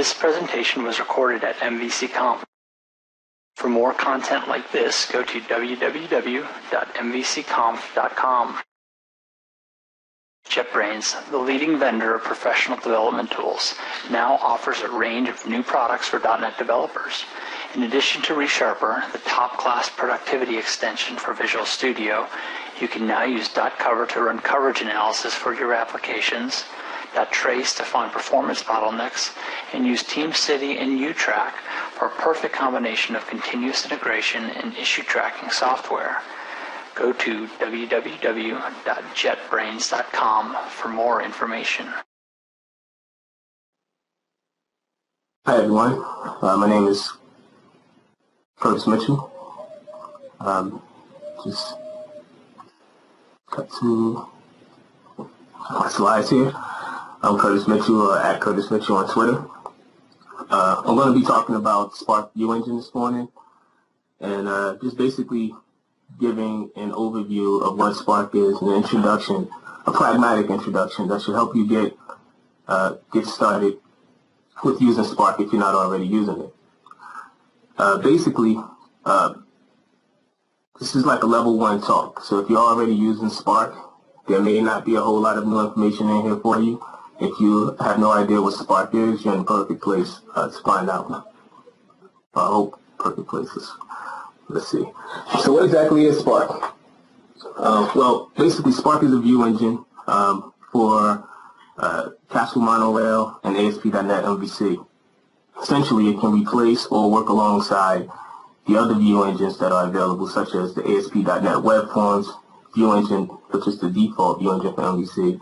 This presentation was recorded at MVCConf. For more content like this, go to www.mvcconf.com. JetBrains, the leading vendor of professional development tools, now offers a range of new products for .NET developers. In addition to ReSharper, the top-class productivity extension for Visual Studio, you can now use .cover to run coverage analysis for your applications, .trace to find performance bottlenecks, and use TeamCity and UTrack for a perfect combination of continuous integration and issue tracking software. Go to www.jetbrains.com for more information. Hi everyone, my name is Curtis Mitchell. Just cut to my slides here. I'm Curtis Mitchell, at Curtis Mitchell on Twitter. I'm going to be talking about Spark View Engine this morning, and just basically giving an overview of what Spark is, an introduction, a pragmatic introduction that should help you get started with using Spark if you're not already using it. Basically, this is like a level 1 talk. So if you're already using Spark, there may not be a whole lot of new information in here for you. If you have no idea what Spark is, you're in the perfect place to find out. I hope perfect places. Let's see. So what exactly is Spark? Well, basically Spark is a view engine for Castle Monorail and ASP.NET MVC. Essentially, it can replace or work alongside the other view engines that are available, such as the ASP.NET Web Forms view engine, which is the default view engine for MVC,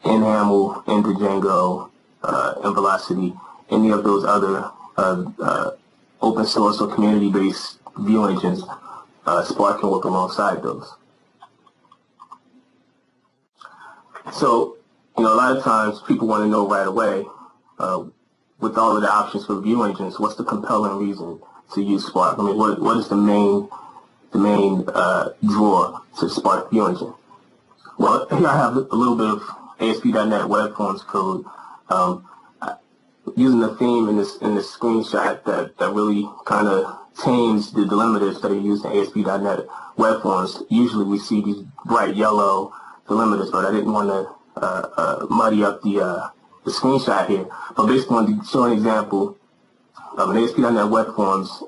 nHaml, nDjango, nVelocity, any of those other open source or community-based view engines. Spark can work alongside those. So, a lot of times people want to know right away, with all of the options for view engines, what's the compelling reason to use Spark? I mean, what is the main draw to Spark View Engine? Well, here I have a little bit of ASP.NET Web Forms code, using the theme in this screenshot that really kind of tames the delimiters that are used in ASP.NET Web Forms. Usually we see these bright yellow delimiters, but I didn't want to muddy up the screenshot here. But basically, I want to show an example of an ASP.NET Web Forms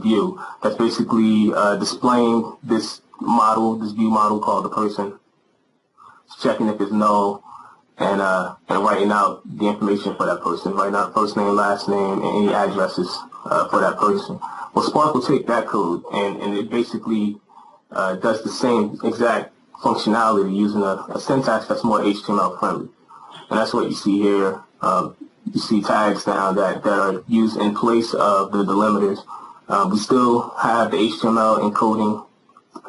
view that's basically displaying this view model called the person. It's checking if it's null and writing out the information for that person, writing out first name, last name, and any addresses for that person. Well, Spark will take that code and it basically does the same exact functionality using a syntax that's more HTML friendly. And that's what you see here. You see tags down that are used in place of the delimiters. We still have the HTML encoding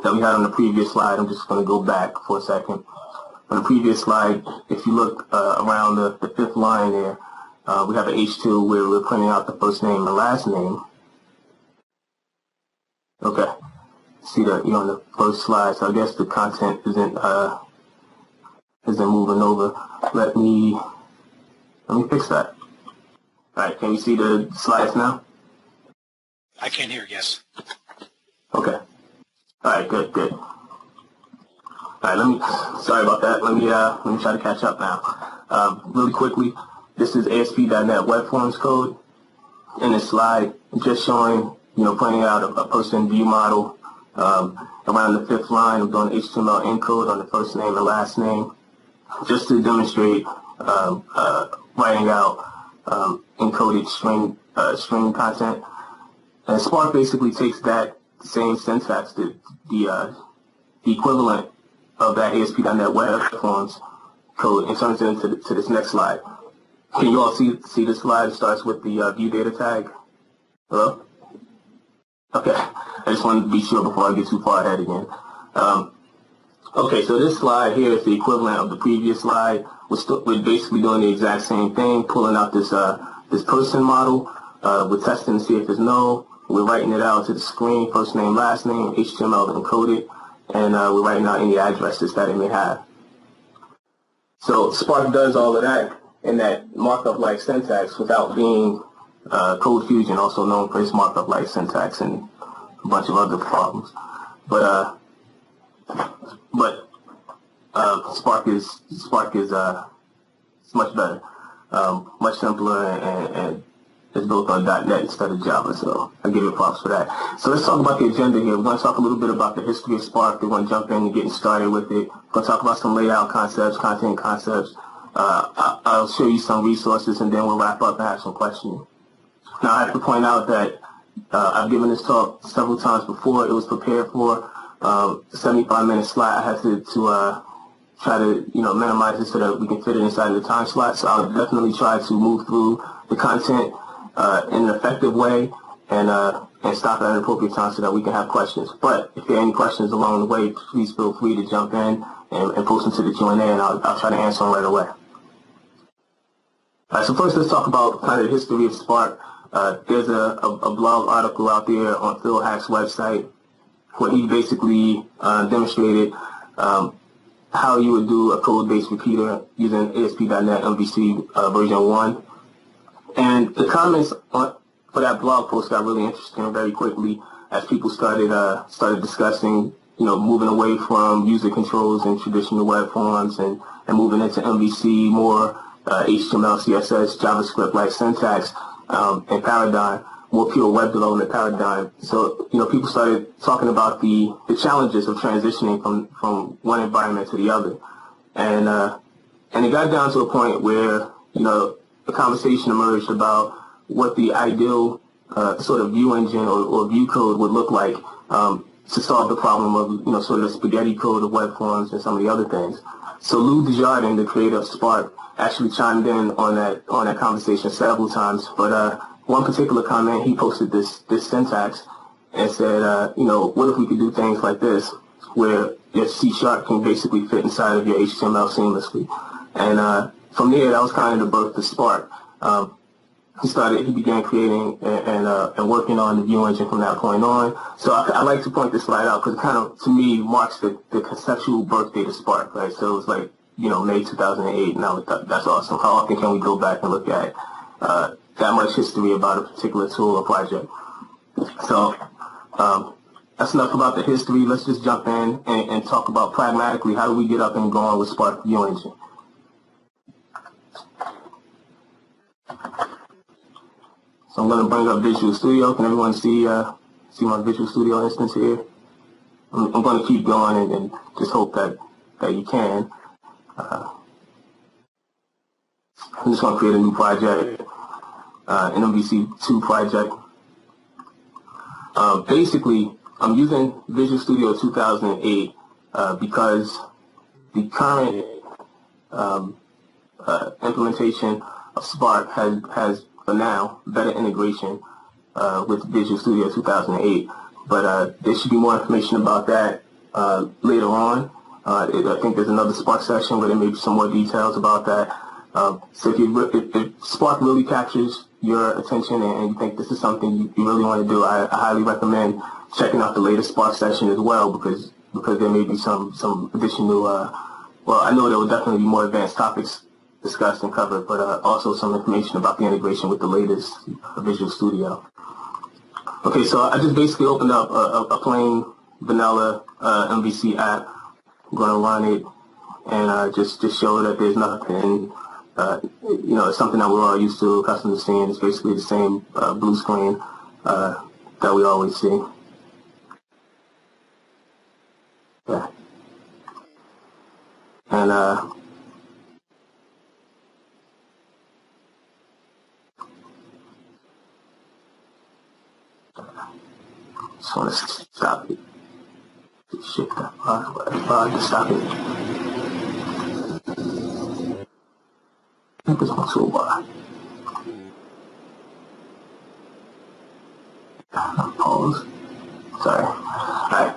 that we had on the previous slide. I'm just going to go back for a second. On the previous slide, if you look around the 5th line there, we have an H2 where we're printing out the first name and last name. Okay. See that on the first slide, so I guess the content isn't moving over. Let me fix that. All right, can you see the slides now? I can hear, yes. Okay. All right, good. All right, sorry about that. Let me try to catch up now. Really quickly, this is ASP.NET Web Forms code. In this slide, just showing, pointing out a person view model. Around the 5th line, I'm doing HTML encode on the first name and last name, just to demonstrate writing out encoded string content. And Spark basically takes that same syntax, the equivalent of that ASP.NET Web Forms code, and turns it into this next slide. Can you all see this slide? It starts with the view data tag. Hello? Okay, I just wanted to be sure before I get too far ahead again. Okay, so this slide here is the equivalent of the previous slide. We're basically doing the exact same thing, pulling out this person model. We're testing to see if it's null. We're writing it out to the screen, first name, last name, HTML encoded, and we're writing out any addresses that it may have. So Spark does all of that in that markup-like syntax without being code fusion, also known for its markup-like syntax and a bunch of other problems. But Spark is it's much better, much simpler, and it's built on .NET instead of Java. So I give you props for that. So let's talk about the agenda here. We're going to talk a little bit about the history of Spark. We're going to jump in and getting started with it. We're going to talk about some layout concepts, content concepts. I'll show you some resources, and then we'll wrap up and have some questions. Now I have to point out that I've given this talk several times before. It was prepared for 75-minute slot. I had to try to minimize it so that we can fit it inside of the time slot. So I'll definitely try to move through the content in an effective way and stop at an appropriate time so that we can have questions. But if there are any questions along the way, please feel free to jump in and post them to the Q&A, and I'll try to answer them right away. All right, so first let's talk about kind of the history of Spark. There's a blog article out there on Phil Hack's website where he basically demonstrated how you would do a code-based repeater using ASP.NET MVC version 1. And the comments for that blog post got really interesting very quickly as people started discussing, moving away from user controls and traditional web forms and moving into MVC, more HTML, CSS, JavaScript-like syntax and paradigm, more pure web development paradigm. So, people started talking about the challenges of transitioning from one environment to the other. And it got down to a point where, a conversation emerged about what the ideal sort of view engine or view code would look like to solve the problem of, sort of the spaghetti code of web forms and some of the other things. So Lou Desjardins, the creator of Spark, actually chimed in on that conversation several times. But one particular comment, he posted this syntax and said, what if we could do things like this, where your C# can basically fit inside of your HTML seamlessly. And from there, that was kind of the birth of Spark. He began creating and working on the view engine from that point on. So I like to point this slide out because it kind of, to me, marks the conceptual birth date of Spark, right? So it was like, May 2008, and that's awesome. How often can we go back and look at that much history about a particular tool or project? So that's enough about the history. Let's just jump in and talk about pragmatically how do we get up and going with Spark View Engine. So I'm going to bring up Visual Studio. Can everyone see my Visual Studio instance here? I'm going to keep going and just hope that you can. I'm just going to create a new project, an MVC2 project. Basically, I'm using Visual Studio 2008 because the current implementation of Spark has for now better integration with Visual Studio 2008. But there should be more information about that later on. I think there's another Spark session where there may be some more details about that. So if Spark really captures your attention and you think this is something you really want to do, I highly recommend checking out the latest Spark session as well, because there may be some additional, well, I know there will definitely be more advanced topics discussed and covered, but also some information about the integration with the latest Visual Studio. Okay, so I just basically opened up a plain vanilla MVC app. I'm going to run it and just show that there's nothing, it's something that we're all used to, accustomed to seeing. It's basically the same blue screen that we always see. Yeah. And just want to stop it. Shift that bar, just stop it. I think it's my toolbar. Pause. Sorry. Alright.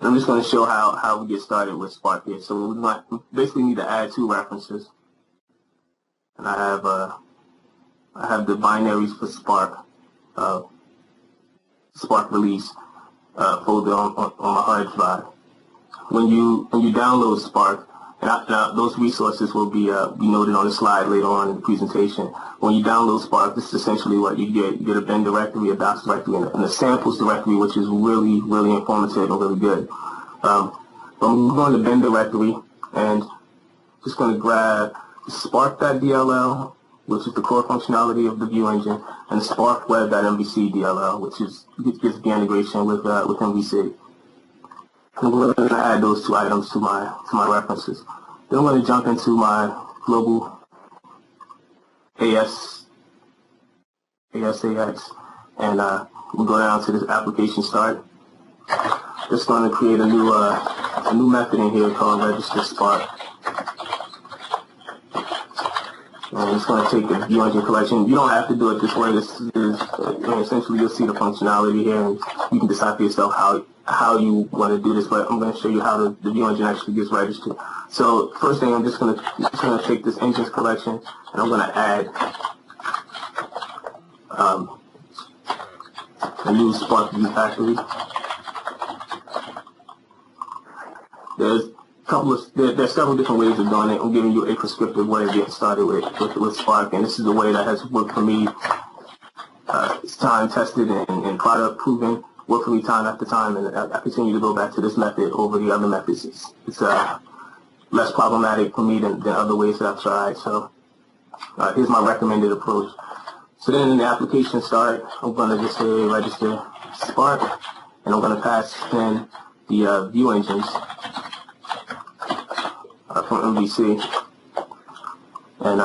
I'm just going to show how we get started with Spark here. So we basically need to add two references. And I have the binaries for Spark. Spark release folder on my hard drive. When you download Spark, Now those resources will be noted on the slide later on in the presentation. When you download Spark, this is essentially what you get. You get a bin directory, a docs directory, and a samples directory, which is really, really informative and really good. But I'm going to bin directory and just going to grab the spark.dll, which is the core functionality of the view engine, and sparkweb.mvc DLL, which gives the integration with MVC. I'm going to add those two items to my references. Then I'm going to jump into my global ASAX, and we'll go down to this application start. Just going to create a new method in here called register spark. And it's going to take the view engine collection. You don't have to do it this way. This is essentially you'll see the functionality here, and you can decide for yourself how you want to do this. But I'm going to show you how the view engine actually gets registered. So first thing, I'm just going to take this engines collection, and I'm going to add a new Spark View Factory. There's several different ways of doing it. I'm giving you a prescriptive way of getting started with Spark, and this is the way that has worked for me. It's time tested and product proven. Worked for me time after time, and I continue to go back to this method over the other methods. It's less problematic for me than other ways that I've tried. So here's my recommended approach. So then in the application start, I'm going to just say register Spark, and I'm going to pass in the view engines from MVC and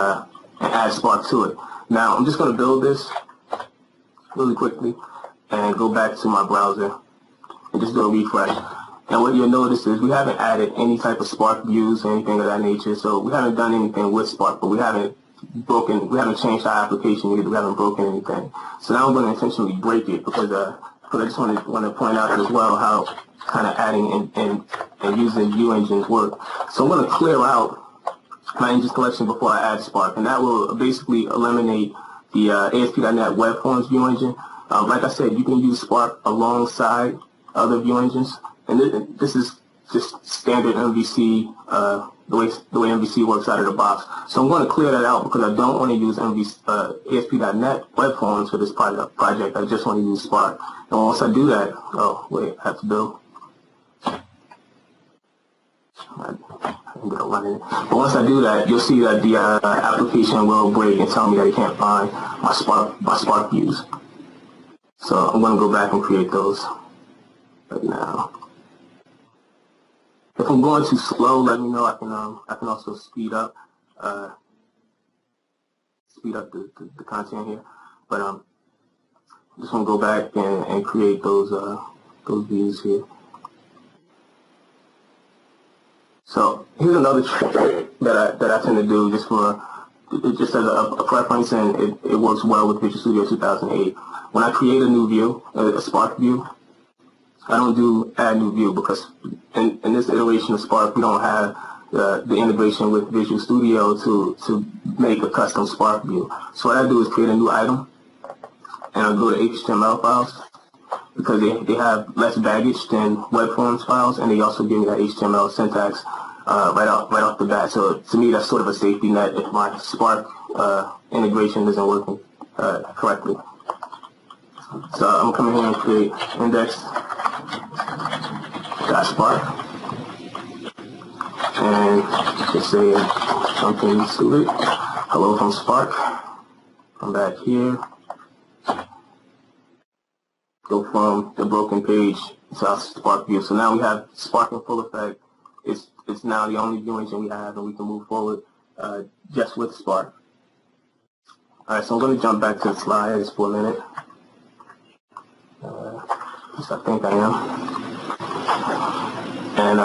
add Spark to it. Now I'm just going to build this really quickly and go back to my browser and just do a refresh. And what you'll notice is we haven't added any type of Spark views or anything of that nature. So we haven't done anything with Spark, but we haven't changed our application either. We haven't broken anything. So now I'm going to intentionally break it because I just want to point out as well how kind of adding and using view engines work. So I'm going to clear out my engines collection before I add Spark, and that will basically eliminate the ASP.NET Web Forms view engine. Like I said, you can use Spark alongside other view engines, and this is just standard MVC, the way MVC works out of the box. So I'm going to clear that out because I don't want to use ASP.NET Web Forms for this project. I just want to use Spark. And once I do that, oh wait, I have to build. But once I do that, you'll see that the application will break and tell me that it can't find my Spark views. So I'm going to go back and create those right now. If I'm going too slow, let me know. I can also speed up the content here. But I'm just going to go back and create those views here. So here's another trick that I tend to do just as a preference, and it works well with Visual Studio 2008. When I create a new view, a Spark view, I don't do add new view because in this iteration of Spark, we don't have the integration with Visual Studio to make a custom Spark view. So what I do is create a new item, and I go to HTML files because they have less baggage than web forms files, and they also give me that HTML syntax right off the bat. So to me, that's sort of a safety net if my Spark integration isn't working correctly. So I'm coming here and create index.spark and just say something stupid. Hello from Spark. Come back here. Go from the broken page to our Spark view. So now we have Spark in full effect. It's now the only view engine we have, and we can move forward just with Spark. All right, so I'm going to jump back to the slide just for a minute. Yes, I think I am. And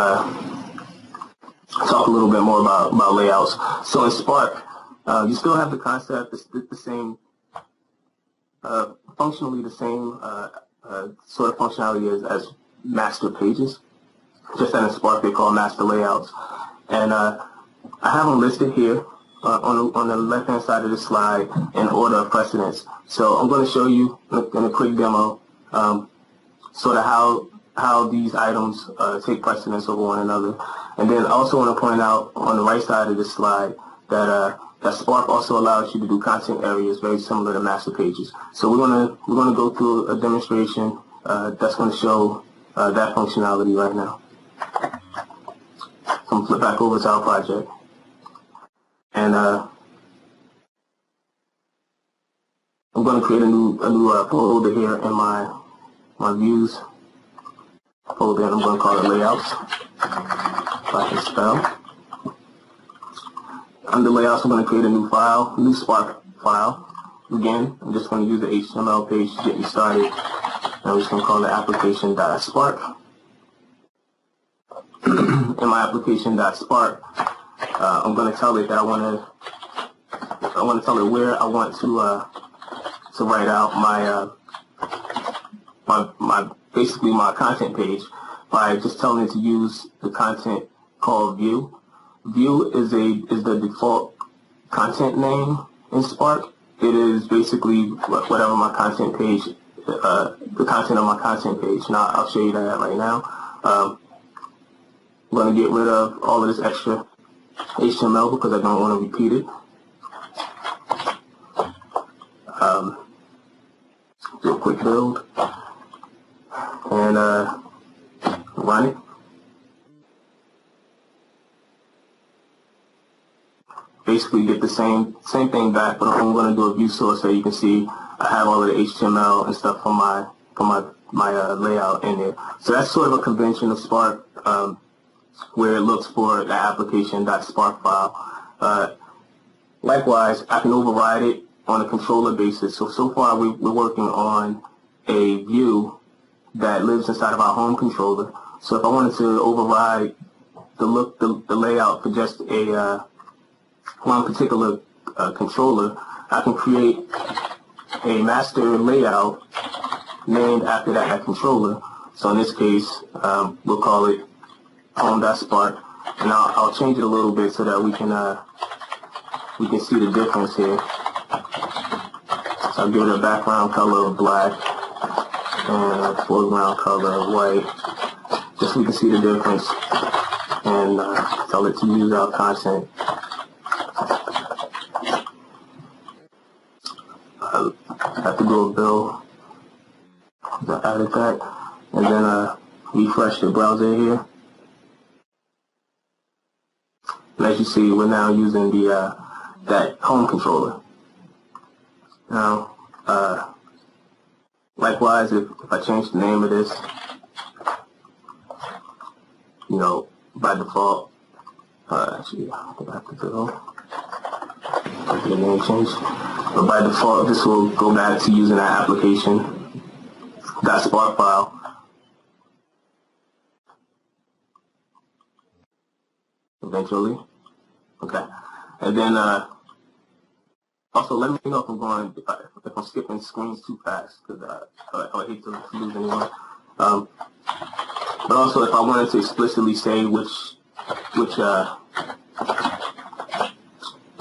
talk a little bit more about layouts. So in Spark, you still have the concept, the same, functionally the same sort of functionality as master pages. Just that in Spark they call master layouts. And I have them listed here on the left-hand side of the slide in order of precedence. So I'm going to show you in a quick demo sort of how how these items take precedence over one another. And then I also want to point out on the right side of this slide that that Spark also allows you to do content areas very similar to master pages. So we're gonna go through a demonstration that's going to show that functionality right now. So I'm gonna flip back over to our project, and I'm going to create a new folder here in my views folder, and I'm going to call it layouts. If I can spell. Under layouts, I'm going to create a new file, new Spark file. Again, I'm just going to use the HTML page to get me started. And I'm just going to call it application.spark. In my application.spark, I'm going to tell it that I want to tell it where I want to write out my basically my content page by just telling it to use the content called view. View is the default content name in Spark. It is basically whatever my content page, the content of my content page. Now I'll show you that right now. I'm going to get rid of all of this extra HTML because I don't want to repeat it. Do a quick build and run it. Basically get the same thing back, but I'm going to do a view source so you can see I have all of the HTML and stuff from my layout in there. So that's sort of a convention of Spark, where it looks for the application.spark file. Likewise, I can override it on a controller basis. So far we're working on a view that lives inside of our home controller. So if I wanted to override the layout for just one particular controller, I can create a master layout named after that controller. So in this case, we'll call it home.spark, and I'll change it a little bit so that we can see the difference here. So I'll give it a background color of black and a foreground color of white, just so we can see the difference, and tell it to use our content. I have to go build. I added that, and then refresh the browser here. And as you see, we're now using the that home controller. Now, likewise, if I change the name of this, by default, actually, I think I have to go. The name change. But by default, this will go back to using that application.spark file. Eventually. Okay. And then, also let me know if I'm skipping screens too fast, because I hate to lose anyone. But also, if I wanted to explicitly say which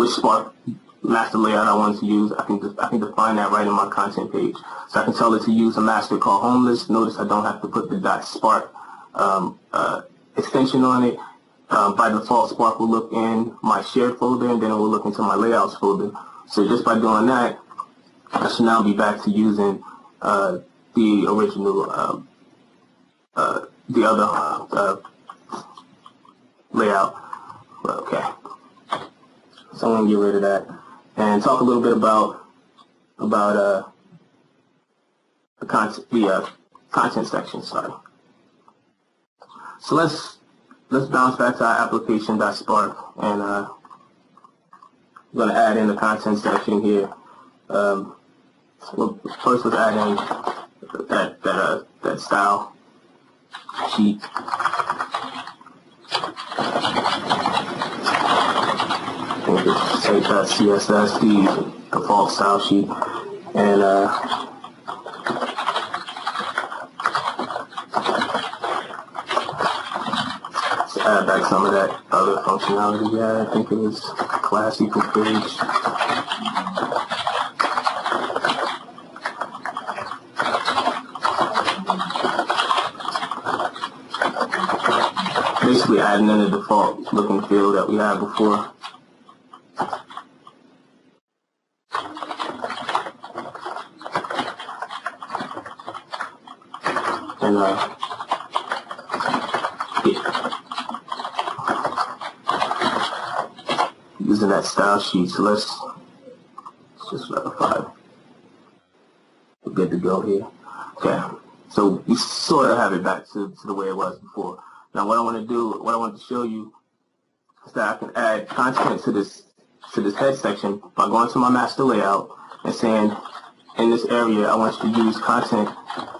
Spark master layout I want to use, I can define that right in my content page. So I can tell it to use a master called homeless. Notice I don't have to put the .spark extension on it. By default, Spark will look in my shared folder, and then it will look into my layouts folder. So just by doing that, I should now be back to using the original, the other layout. Okay. So I'm going to get rid of that and talk a little bit about the content section. Sorry. So let's bounce back to our application.spark, and I'm going to add in the content section here. Well, first let's add in that style sheet. Take that CSS, the default style sheet, and let's add back some of that other functionality. Yeah, I think it was class equal page. basically adding in the default look and feel that we had before. And yeah. Using that style sheet, so let's just verify. We're good to go here. Okay, so we sort of have it back to the way it was before. Now what I want to show you is that I can add content to this head section by going to my master layout and saying, in this area, I want you to use content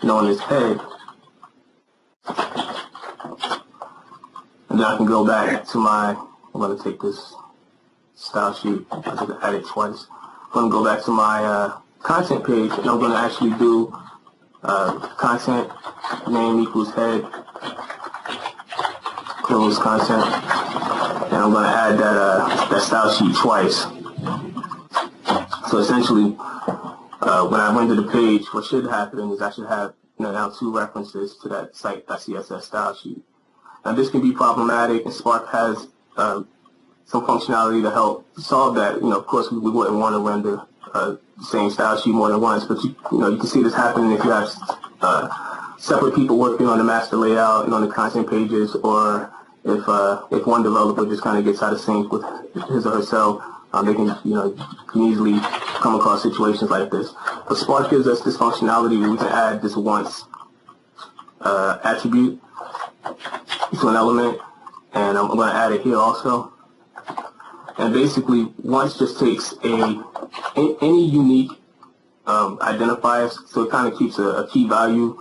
known as head. And then I can go back to I'm going to take this style sheet, I can add it twice. I'm going to go back to my content page, and I'm going to actually do content name equals head, close content, and I'm going to add that style sheet twice. So essentially, when I render the page, what should happen is I should have now two references to that site.css style sheet. Now this can be problematic, and Spark has some functionality to help solve that. Of course, we wouldn't want to render the same style sheet more than once, but you can see this happening if you have separate people working on the master layout and on the content pages, or if one developer just kind of gets out of sync with his or herself. They can can easily come across situations like this. But Spark gives us this functionality where we can add this once attribute to an element, and I'm going to add it here also. And basically, once just takes any unique identifiers, so it kind of keeps a key value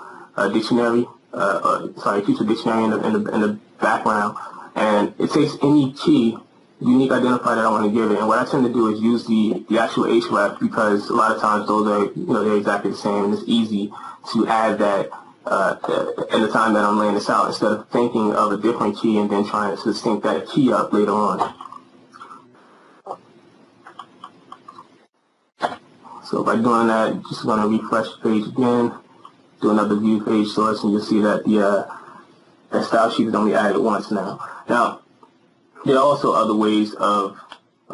dictionary. Keeps a dictionary in the background, and it takes any key unique identifier that I want to give it. And what I tend to do is use the actual href, because a lot of times those are they're exactly the same, and it's easy to add that at the time that I'm laying this out, instead of thinking of a different key and then trying to sync that key up later on. So by doing that, just going to refresh the page again, do another view page source, and you'll see that that style sheet is only added once now. Now, there are also other ways of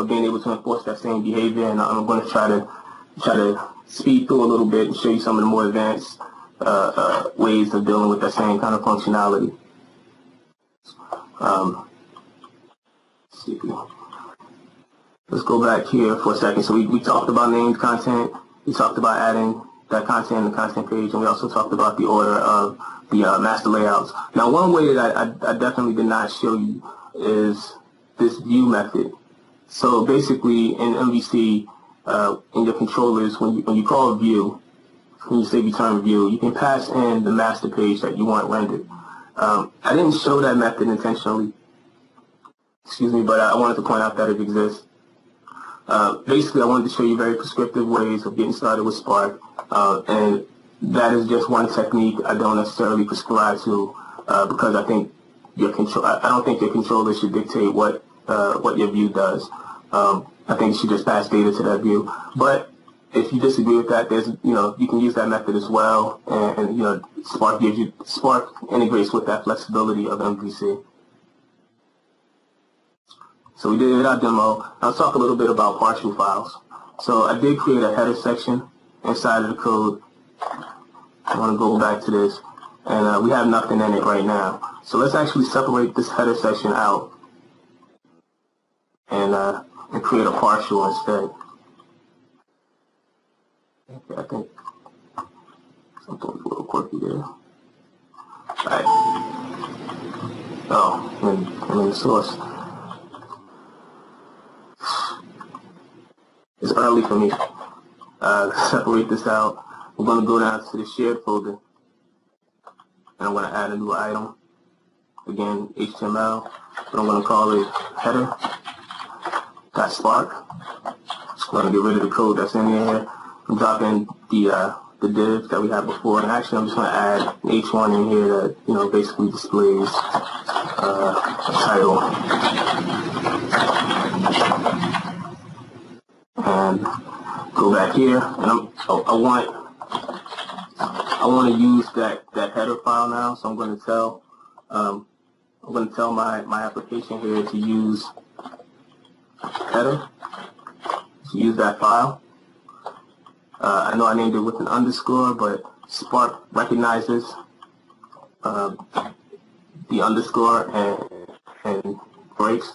being able to enforce that same behavior, and I'm going to try to speed through a little bit and show you some of the more advanced ways of dealing with that same kind of functionality. Let's see. Let's go back here for a second. So we talked about named content. We talked about adding that content in the content page, and we also talked about the order of the master layouts. Now, one way that I definitely did not show you is this view method. So basically, in MVC, in your controllers, when you call view, when you say return view, you can pass in the master page that you want rendered. I didn't show that method intentionally, but I wanted to point out that it exists. Basically, I wanted to show you very prescriptive ways of getting started with Spark, and that is just one technique I don't necessarily prescribe to, because I think I don't think your controller should dictate what your view does. I think you should just pass data to that view. But if you disagree with that, there's you can use that method as well, and Spark integrates with that flexibility of MVC. So we did our demo. Now let's talk a little bit about partial files. So I did create a header section inside of the code. I want to go back to this, and we have nothing in it right now. So let's actually separate this header section out and create a partial instead. Okay, I think something was a little quirky there. Alright. Oh, I'm in the source. It's early for me. Let's separate this out. We're going to go down to the shared folder, and I'm going to add a new item. Again, HTML, but I'm going to call it header.spark. Just going to get rid of the code that's in here. I'm dropping the div that we had before, and actually I'm just going to add an H1 in here that basically displays a title. And go back here, and I want to use that header file now, so I'm going to tell I'm going to tell my application here to use header, to use that file. I know I named it with an underscore, but Spark recognizes the underscore and breaks.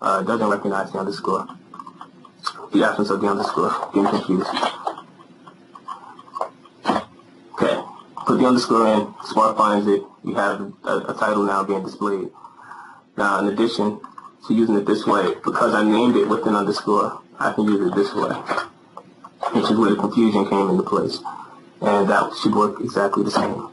Doesn't recognize the underscore. The absence of the underscore. Getting confused. Okay. Put the underscore in. Spark finds it. We have a title now being displayed. Now, in addition to using it this way, because I named it with an underscore, I can use it this way, which is where the confusion came into place. And that should work exactly the same.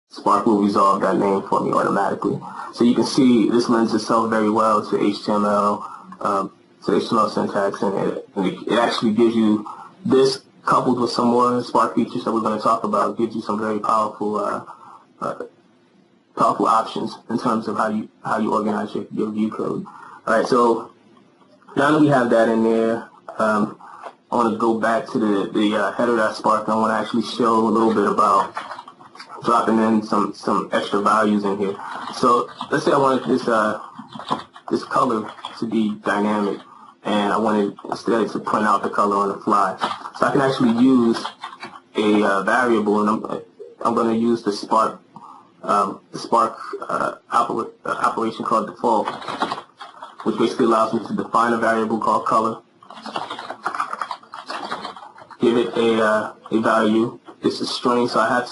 Spark will resolve that name for me automatically. So you can see this lends itself very well to HTML, to HTML syntax, and it actually gives you this, coupled with some more Spark features that we're going to talk about, gives you some very powerful powerful options in terms of how you organize your view code. All right, so now that we have that in there, I want to go back to the header.spark. I want to actually show a little bit about dropping in some extra values in here. So let's say I wanted this color to be dynamic, and I wanted instead to print out the color on the fly. So I can actually use a variable, and I'm going to use the Spark operation called default, which basically allows me to define a variable called color, give it a value. It's a string, so I have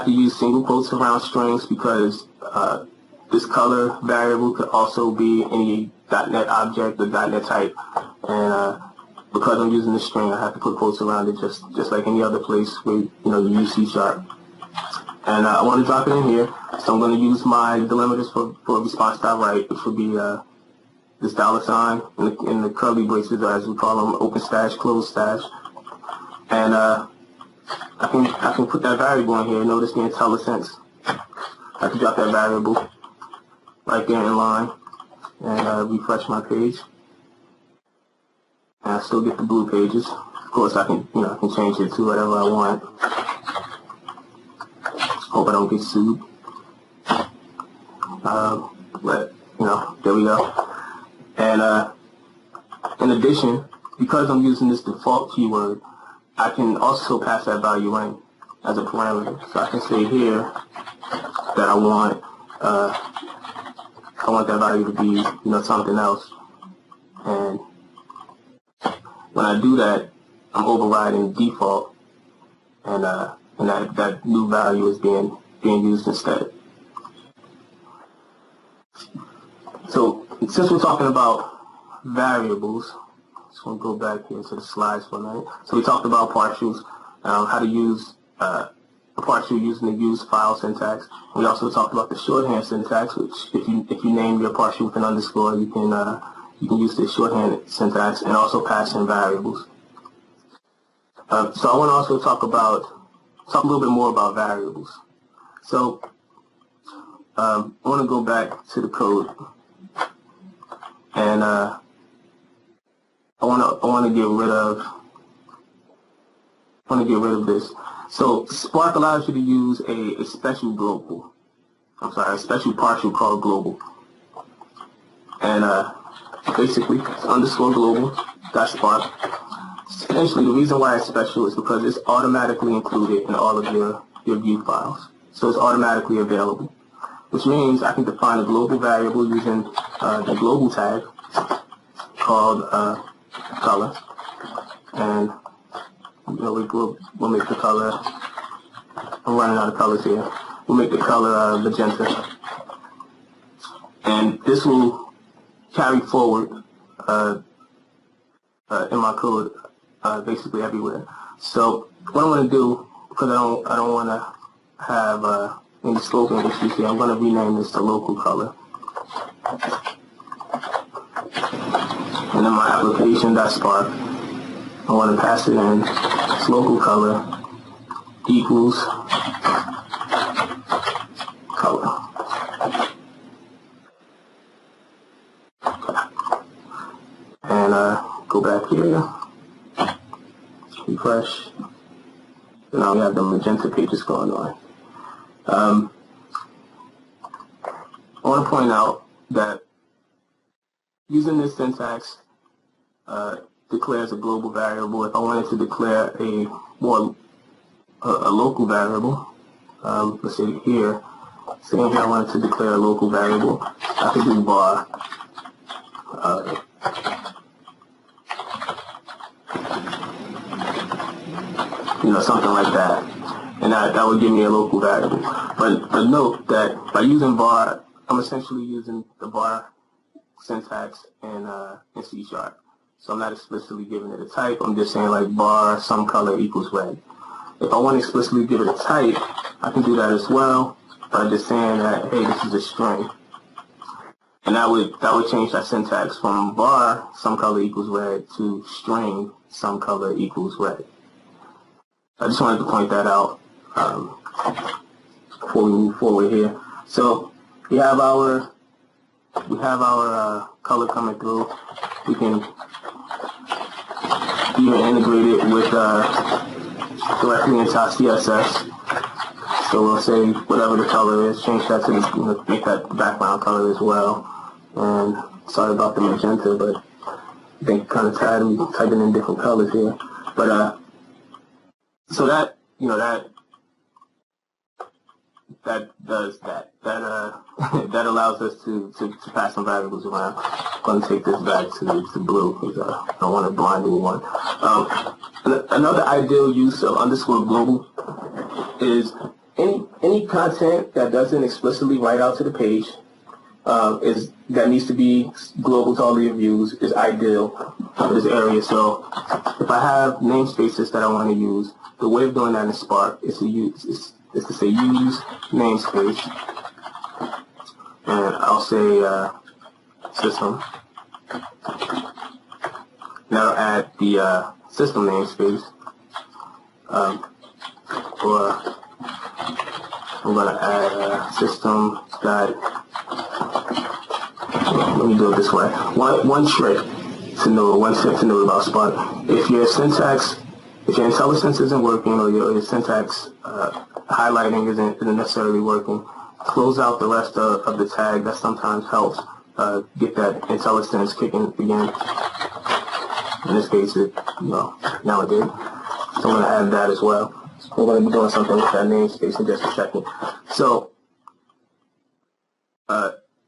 to use single quotes around strings because this color variable could also be any .NET object or .NET type, and because I'm using the string, I have to put quotes around it just like any other place where you use C#. And I want to drop it in here, so I'm going to use my delimiters for response.write, which will be this $sign in the curly braces, as we call them, open stash, close stash. And I can put that variable in here. Notice the IntelliSense. I can drop that variable right there in line and refresh my page. And I still get the blue pages. Of course, I can change it to whatever I want. Hope I don't get sued. But there we go. And in addition, because I'm using this default keyword, I can also pass that value in as a parameter. So I can say here that I want that value to be something else. And when I do that, I'm overriding default, and that new value is being used instead. So since we're talking about variables, just want to go back here to the slides for a minute. So we talked about partials, how to use a partial using the use file syntax. We also talked about the shorthand syntax, which if you name your partial with an underscore, you can use the shorthand syntax and also pass in variables. So I want to also talk a little bit more about variables. So I want to go back to the code, and I want to get rid of this. So Spark allows you to use a special partial called global, and basically it's underscore global .spark. Essentially, the reason why it's special is because it's automatically included in all of your view files. So it's automatically available, which means I can define a global variable using the global tag called color, and we'll make the color. I'm running out of colors here. We'll make the color magenta, and this will carry forward in my code basically everywhere. So what I'm going to do, because I don't want to have any scoping issues here, I'm going to rename this to local color. And then my application.spark, I want to pass it in its local color equals color. And go back here, refresh. Now we have the magenta pages going on. want to point out that using this syntax declares a global variable. If I wanted to declare a local variable, let's say here, saying here I wanted to declare a local variable, I could do var something like that, and that would give me a local variable. But note that by using var, I'm essentially using the var syntax in C#. So I'm not explicitly giving it a type. I'm just saying like var some color equals red. If I want to explicitly give it a type, I can do that as well by just saying that, hey, this is a string. And that would change that syntax from var some color equals red to string some color equals red. I just wanted to point that out before we move forward here. So we have our color coming through. We can even integrate it with directly into our CSS. So we'll say whatever the color is, change that to make that the background color as well. And sorry about the magenta, but I think kind of tired of me typing in different colors here. But so that that does that. That allows us to pass some variables around. I'm going to take this back to blue because I don't want to blind anyone. Another ideal use of underscore global is any content that doesn't explicitly write out to the page that needs to be global to all your views is ideal for this area. So if I have namespaces that I want to use, the way of doing that in Spark is to say use namespace, and I'll say system. Now add the system namespace, or I'm going to add system dot. Let me do it this way. One trick to know about Spark. If your IntelliSense isn't working, or your syntax highlighting isn't necessarily working, close out the rest of the tag. That sometimes helps get that IntelliSense kicking again. In this case, now it did. So I'm going to add that as well. We're going to be doing something with that namespace in just a second. So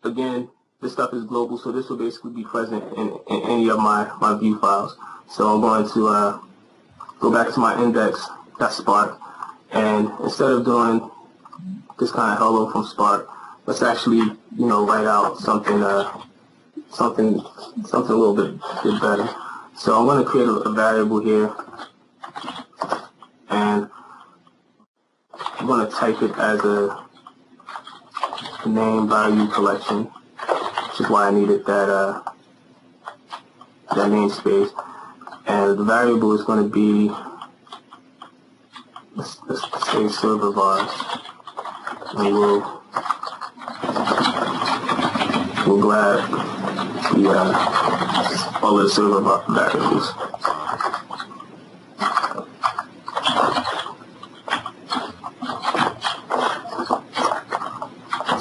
again, this stuff is global, so this will basically be present in any of my view files. So I'm going to go back to my index.spark, and instead of doing this kind of hello from Spark, let's actually write out something a little bit better. So I'm going to create a variable here, and I'm going to type it as a name value collection, which is why I needed that namespace. And the variable is going to be, let's say server vars, and we'll grab all of the server variables.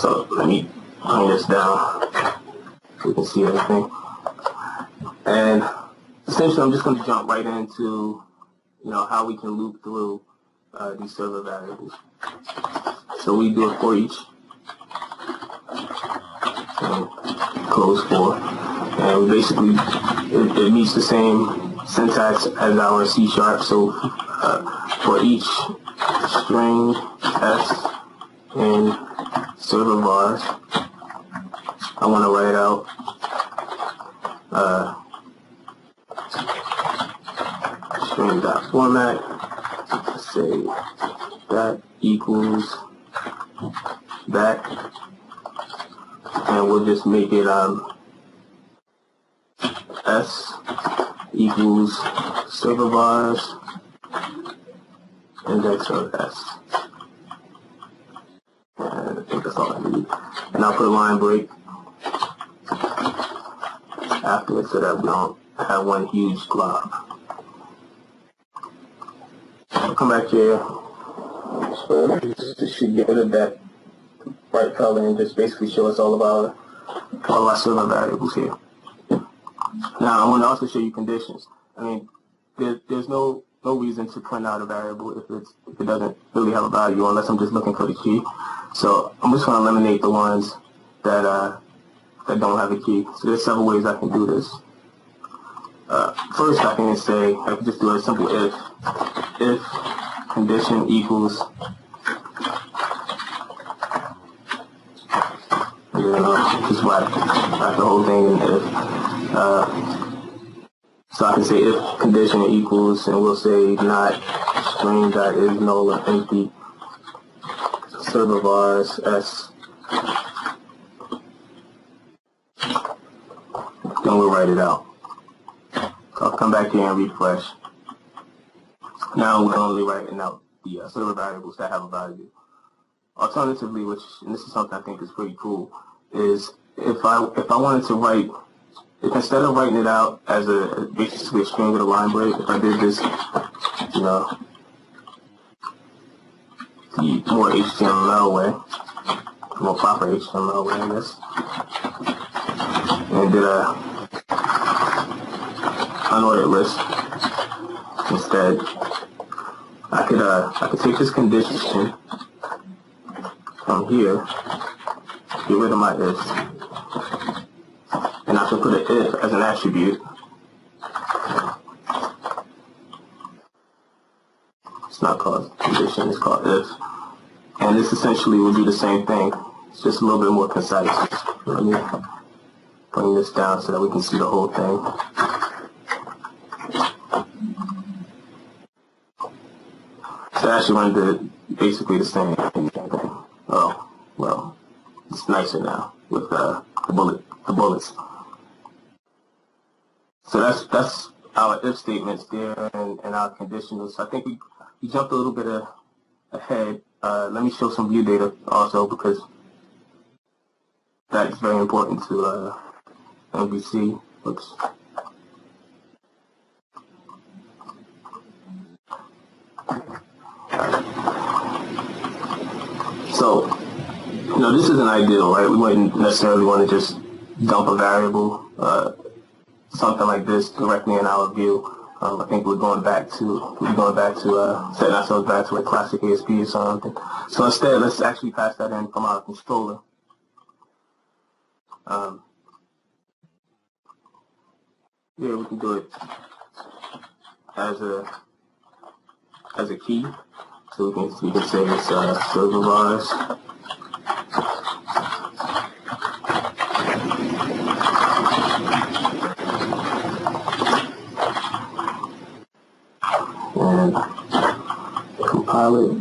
So let me bring this down so we can see everything. And essentially, I'm just going to jump right into, how we can loop through these server variables. So we do a for each, and close for, and we basically, it meets the same syntax as our C#. So for each string s in server vars, I want to write out string.format, say that equals that, and we'll just make it s equals server vars index of s. And I think that's all I need. And I'll put a line break after it so that we don't have one huge glob. I'll come back here. So this should get rid of that bright color and just basically show us all of our server variables here. Now I want to also show you conditions. I mean, there's no reason to print out a variable if it doesn't really have a value unless I'm just looking for the key. So I'm just going to eliminate the ones that don't have a key. So there's several ways I can do this. First, I can just do a simple if condition equals, just write the whole thing in if. So I can say if condition equals, and we'll say not string that is null or empty, server vars s. Then we'll write it out. So I'll come back here and refresh. Now we're only writing out the server variables that have a value. Alternatively, and this is something I think is pretty cool, is if I wanted to write, if instead of writing it out as basically a string with a line break, if I did this, the more HTML way, more proper HTML way, I guess, and did a unordered list instead, I could take this condition from here, get rid of my ifs, and I can put an if as an attribute. It's not called condition, it's called if. And this essentially will do the same thing. It's just a little bit more concise. Let me bring this down so that we can see the whole thing. So I actually run basically the same thing. Oh, well, it's nicer now with the bullets. So that's our if statements there and our conditionals. So I think we jumped a little bit ahead. Let me show some view data also, because that's very important to MVC. Oops. So, this isn't ideal, right? We wouldn't necessarily want to just dump a variable, something like this directly in our view. I think we're going back to setting ourselves back to a classic ASP or something. So instead, let's actually pass that in from our controller. Here we can do it as a key. So we can say it's server vars. And compile it.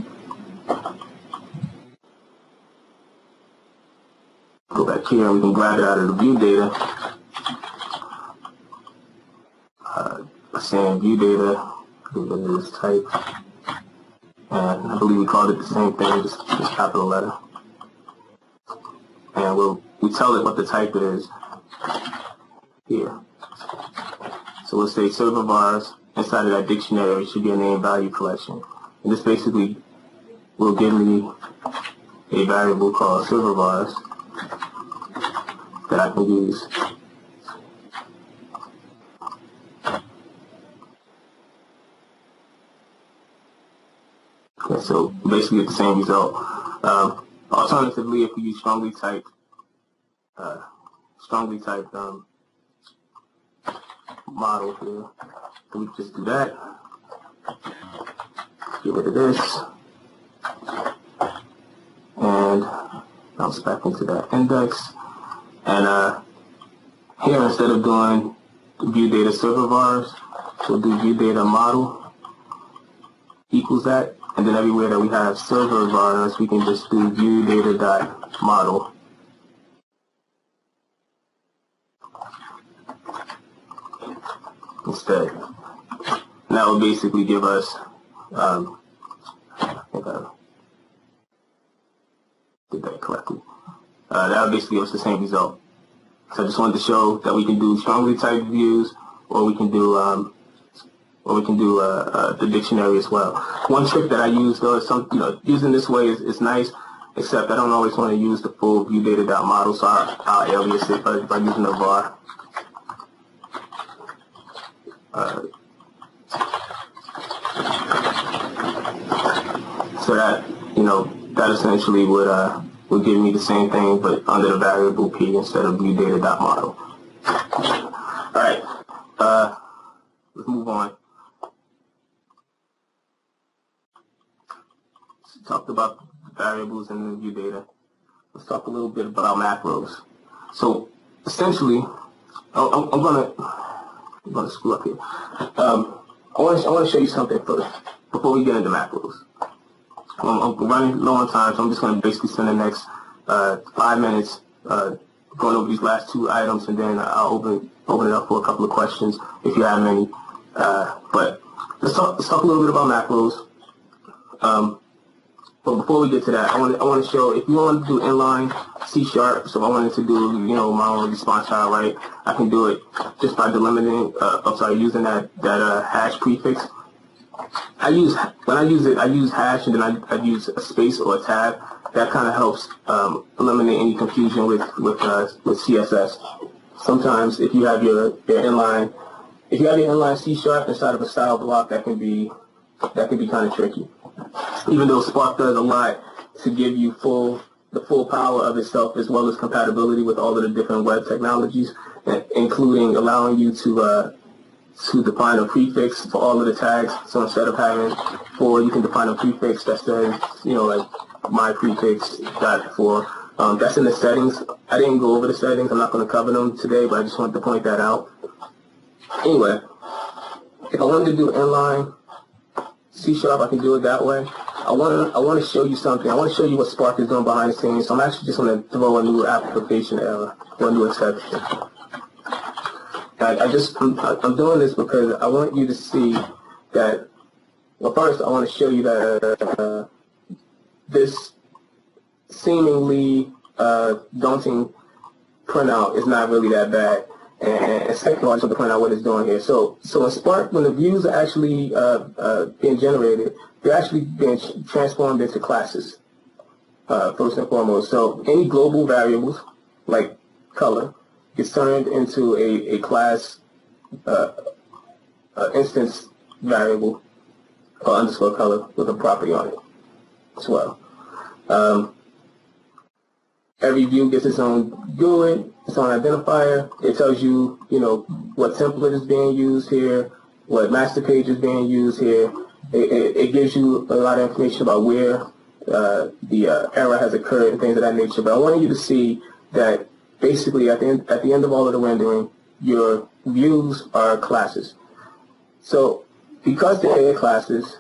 Go back here and we can grab it out of the view data. Saying view data, this type. And I believe we called it the same thing, just capital letter. And we tell it what the type is here. So we'll say server vars. Inside of that dictionary should be a name value collection. And this basically will give me a variable called server vars that I can use. Okay, so basically get the same result. Alternatively, if we use strongly typed model here, so we can just do that. Get rid of this, and bounce back into that index. And here, instead of doing view data server vars, we'll do view data model equals that. And then everywhere that we have server vars, we can just do view data dot model. Instead. And that will basically give us, I think I did that correctly. That will basically give us the same result. So I just wanted to show that we can do strongly typed views, or we can do the dictionary as well. One trick that I use, though, is using this way is nice, except I don't always want to use the full viewData.model, so I'll alias it by using a var. So that, that essentially would give me the same thing, but under the variable p instead of viewData.model. All right, let's move on. So talked about variables and the view data. Let's talk a little bit about macros. So essentially, I'm gonna screw up here. I want to show you something first before we get into macros. I'm running low on time, so I'm just going to basically spend the next 5 minutes going over these last two items, and then I'll open it up for a couple of questions if you have any. But let's talk a little bit about macros. But before we get to that, I want to show, if you want to do inline C#, so if I wanted to do my own response file, right, I can do it just by delimiting, using that hash prefix. When I use it, I use hash and then I use a space or a tab. That kind of helps eliminate any confusion with CSS. Sometimes if you have your inline, C# inside of a style block, that can be kind of tricky. Even though Spark does a lot to give you the full power of itself, as well as compatibility with all of the different web technologies, including allowing you to define a prefix for all of the tags. So instead of having 4, you can define a prefix that says, like my prefix .4. That's in the settings. I didn't go over the settings. I'm not going to cover them today, but I just wanted to point that out. Anyway, if I wanted to do inline C#, I can do it that way. I want to show you something. I want to show you what Spark is doing behind the scenes. So I'm actually just going to throw a new application error or a new exception. I'm doing this because I want you to see that. Well, first I want to show you that this seemingly daunting printout is not really that bad. And second, I just want to point out what it's doing here. So in Spark, when the views are actually being generated, they're actually being transformed into classes, first and foremost. So any global variables, like color, gets turned into a class instance variable or underscore color with a property on it as well. Every view gets its own GUID, its own identifier. It tells you, what template is being used here, what master page is being used here. It gives you a lot of information about where the error has occurred and things of that nature. But I want you to see that basically at the end of all of the rendering, your views are classes. So because they're classes,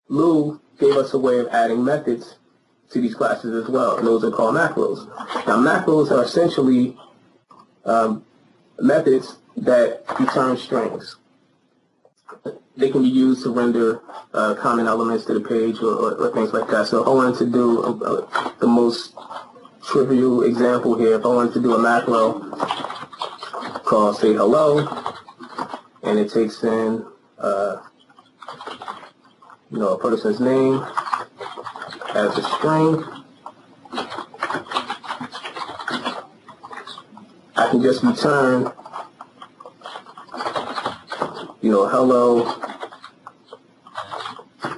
Lou gave us a way of adding methods to these classes as well, and those are called macros. Now, macros are essentially methods that return strings. They can be used to render common elements to the page or things like that. So if I wanted to do the most trivial example here, if I wanted to do a macro called say hello, and it takes in a person's name as a string, I can just return, hello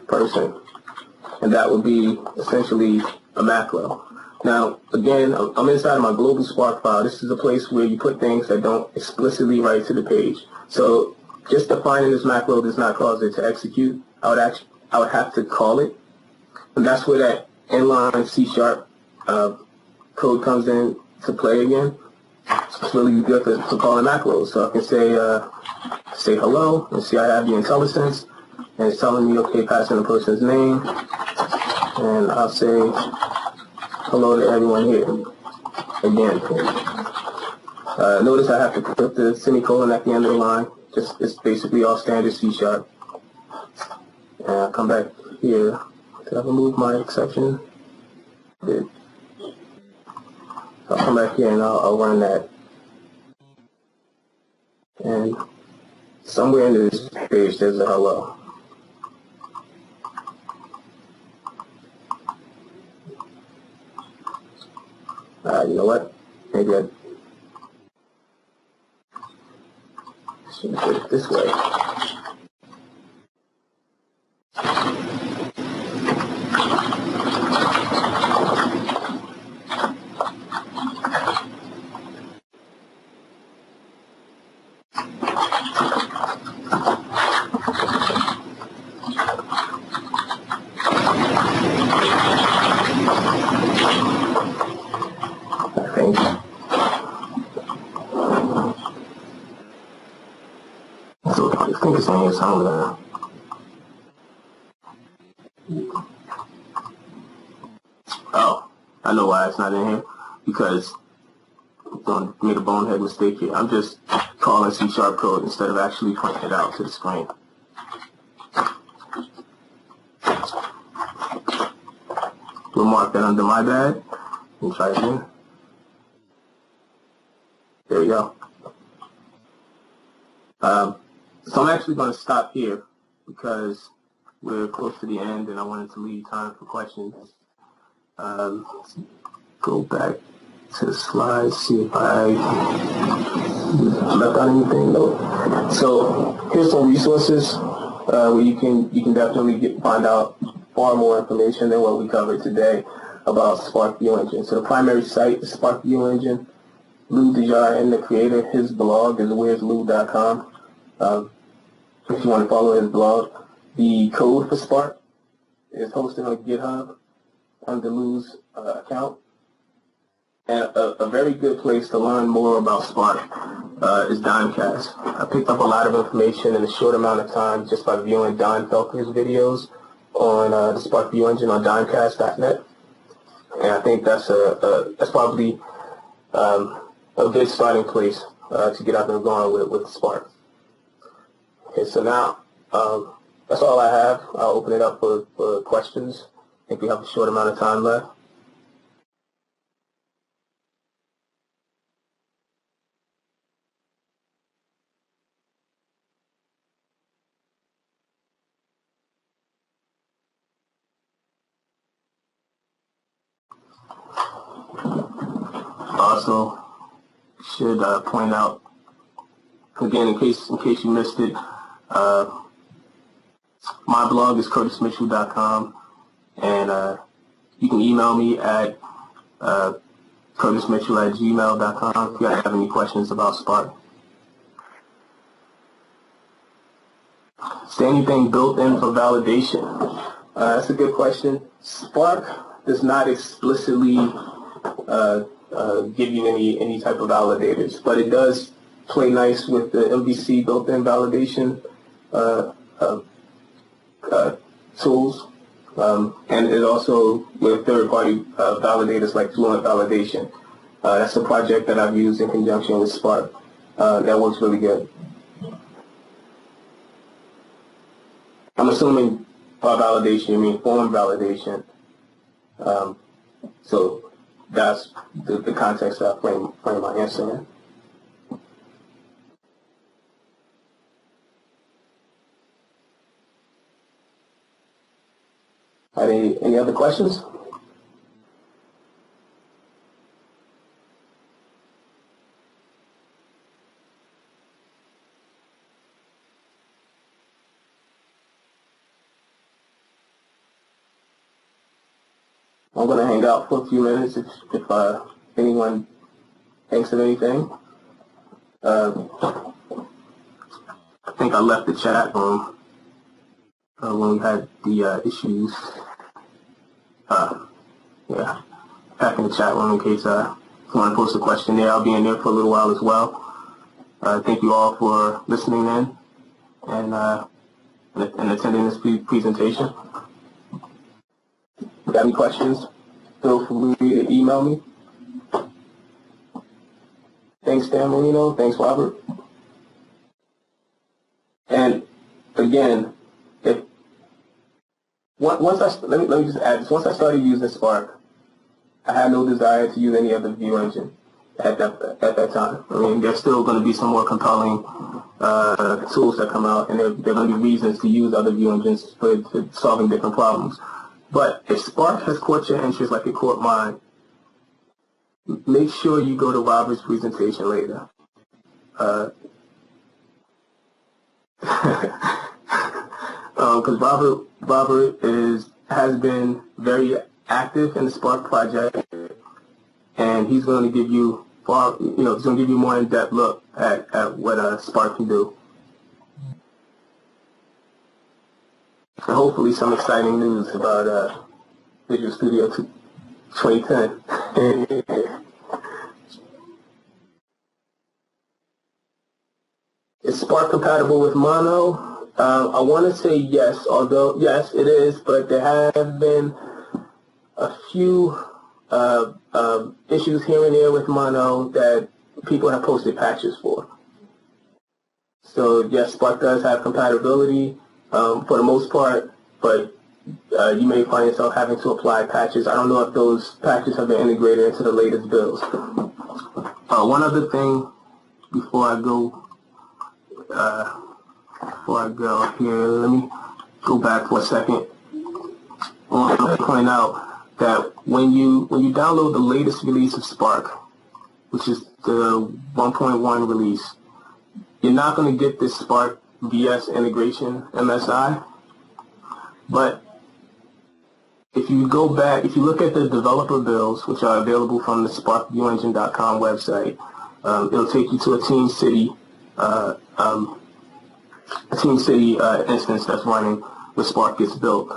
person, and that would be essentially a macro. Now, again, I'm inside of my global Spark file. This is a place where you put things that don't explicitly write to the page. So just defining this macro does not cause it to execute. I would have to call it. And that's where that inline C# code comes in to play again. It's really good for calling macros. So I can say hello, and see I have the IntelliSense, and it's telling me, okay, pass in the person's name, and I'll say hello to everyone here. Again, notice I have to put the semicolon at the end of the line. It's basically all standard C#. And I'll come back here. Did I remove my exception? I did. I'll come back here and I'll run that. And somewhere in this page there's a hello. You know what? Maybe I should put it this way. So I think it's on here somewhere. Oh, I know why it's not in here. Because I made a bonehead mistake here. I'm just calling C# code instead of actually pointing it out to the screen. We'll mark that under my bad and try again. There we go. So I'm actually going to stop here because we're close to the end and I wanted to leave time for questions. Let's go back to the slides, see if I left out anything. No. So here's some resources where you can definitely find out far more information than what we covered today about Spark View Engine. So the primary site is Spark View Engine. Lou Desjardins, the creator, his blog is whereslou.com. If you want to follow his blog, the code for Spark is hosted on GitHub under Lou's account. And a very good place to learn more about Spark is Dimecast. I picked up a lot of information in a short amount of time just by viewing Don Felker's videos on the Spark View Engine on Dimecast.net. And I think that's probably a good starting place to get out there going with Spark. Okay, so now that's all I have. I'll open it up for questions. I think we have a short amount of time left. Also, should point out again, in case you missed it, my blog is curtismitchell.com, and you can email me at curtismitchell@gmail.com if you guys have any questions about Spark. Is there anything built in for validation? That's a good question. Spark does not explicitly give you any type of validators, but it does play nice with the MVC built-in validation tools, and it also with third-party validators like Fluent Validation. That's a project that I've used in conjunction with Spark. That works really good. I'm assuming by validation you mean form validation. So that's the context that I frame my answer in. Any other questions? I'm going to hang out for a few minutes if anyone thinks of anything. I think I left the chat room when we had the issues. Yeah, back in the chat room in case you want to post a question there. I'll be in there for a little while as well. Thank you all for listening in and attending this presentation. If you got any questions, feel free to email me. Thanks, Dan Marino. Thanks, Robert. And again, let me just add this. Once I started using Spark, I had no desire to use any other view engine at that time. I mean, there's still going to be some more compelling tools that come out, and there are going to be reasons to use other view engines for solving different problems. But if Spark has caught your interest like it caught mine, make sure you go to Robert's presentation later. Because Robert has been very active in the Spark project, and he's going to give you he's going to give you more in-depth look at what Spark can do. And hopefully some exciting news about Visual Studio 2010. Is Spark compatible with Mono? I want to say yes, although yes, it is, but there have been a few issues here and there with Mono that people have posted patches for. So yes, Spark does have compatibility for the most part, but you may find yourself having to apply patches. I don't know if those patches have been integrated into the latest builds. One other thing before I go here, let me go back for a second. I want to point out that when you download the latest release of Spark, which is the 1.1 release, you're not going to get this Spark VS integration MSI. But if you go back, if you look at the developer builds, which are available from the SparkViewEngine.com website, it'll take you to a TeamCity instance that's running when Spark gets built.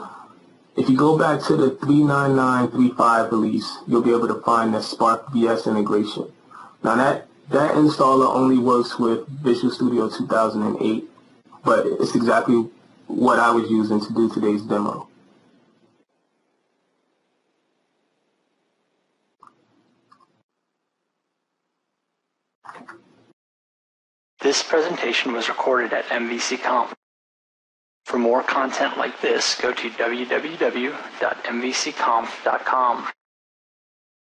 If you go back to the 39935 release, you'll be able to find the Spark VS integration. Now that installer only works with Visual Studio 2008, but it's exactly what I was using to do today's demo. This presentation was recorded at MVCConf. For more content like this, go to www.mvcconf.com.